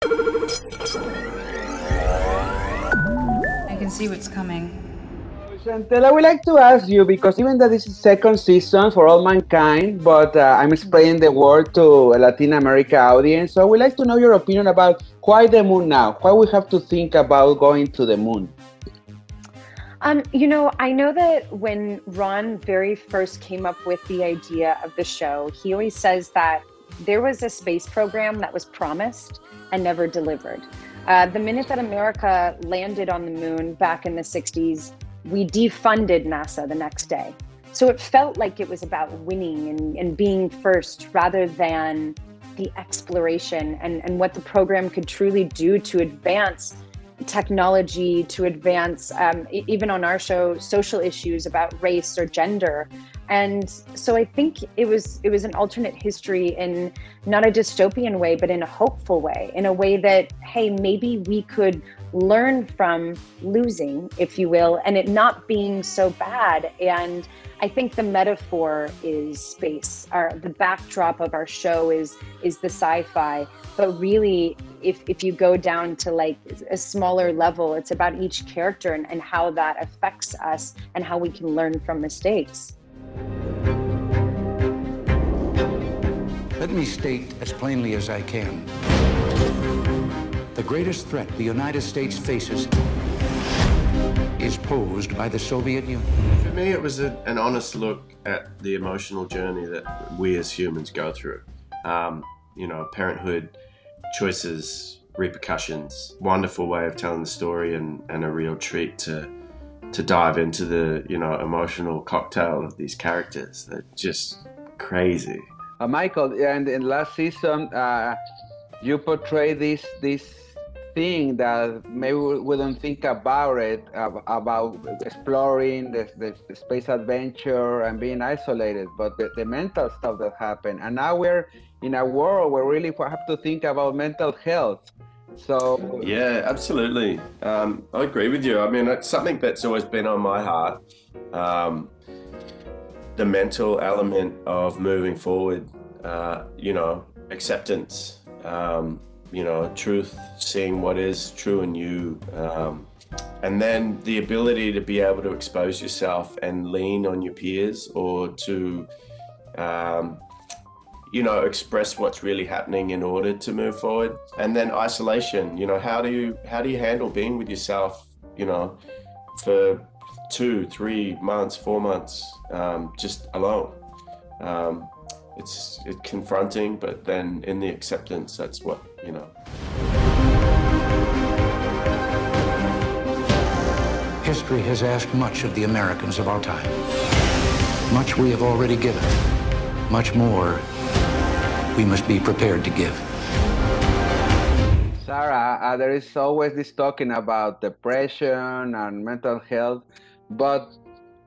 I can see what's coming. Chantel, I would like to ask you, because even though this is second season for All Mankind, but I'm spreading the word to a Latin America audience, so I would like to know your opinion about why the moon now? Why we have to think about going to the moon? You know, I know that when Ron very first came up with the idea of the show, he always says that there was a space program that was promised and never delivered. The minute that America landed on the moon back in the 60s, we defunded NASA the next day. So it felt like it was about winning and being first rather than the exploration and what the program could truly do to advance technology, to advance, even on our show, social issues about race or gender. And so I think it was an alternate history in not a dystopian way, but in a hopeful way, in a way that, hey, maybe we could learn from losing, if you will, and it not being so bad. And I think the metaphor is space. The backdrop of our show is the sci-fi, but really, if you go down to like a smaller level, it's about each character and how that affects us and how we can learn from mistakes. Let me state as plainly as I can. The greatest threat the United States faces is posed by the Soviet Union. For me, it was an honest look at the emotional journey that we as humans go through. You know, parenthood, choices, repercussions. Wonderful way of telling the story and a real treat to dive into the, you know, emotional cocktail of these characters. They're just crazy. Michael, and in last season, you portray this thing that maybe we don't think about it, about exploring the space adventure and being isolated, but the mental stuff that happened. And now we're in a world where really we have to think about mental health. So yeah, absolutely. I agree with you. I mean, it's something that's always been on my heart. The mental element of moving forward, you know, acceptance, you know, truth, seeing what is true in you, and then the ability to be able to expose yourself and lean on your peers, or to, you know, express what's really happening in order to move forward. And then isolation, you know, how do you handle being with yourself, you know, for 2, 3 months, 4 months, just alone. It's confronting, but then in the acceptance, that's what, you know. History has asked much of the Americans of our time. Much we have already given. Much more we must be prepared to give. Sarah, there is always this talking about depression and mental health, but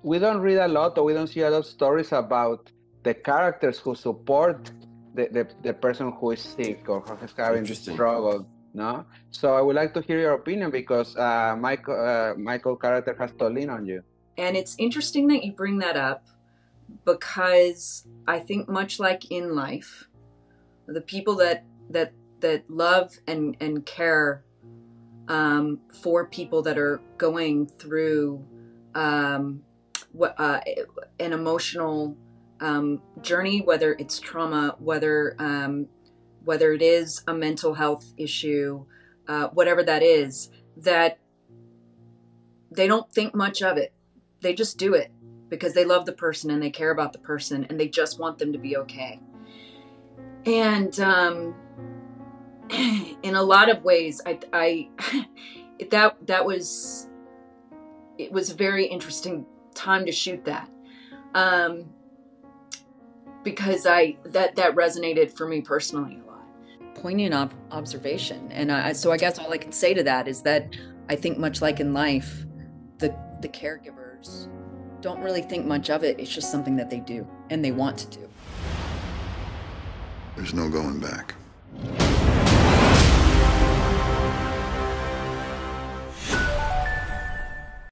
we don't read a lot, or we don't see a lot of stories about the characters who support the person who is sick or who is having this struggle, no? So I would like to hear your opinion, because Michael character has to lean on you. And it's interesting that you bring that up, because I think much like in life, the people that love and care for people that are going through an emotional journey, whether it's trauma, whether it is a mental health issue, whatever that is, that they don't think much of it. They just do it because they love the person and they care about the person and they just want them to be okay. And in a lot of ways, that was a very interesting time to shoot that. Because that resonated for me personally a lot. Poignant observation, and so I guess all I can say to that is that I think much like in life, the caregivers don't really think much of it. It's just something that they do and they want to do. There's no going back.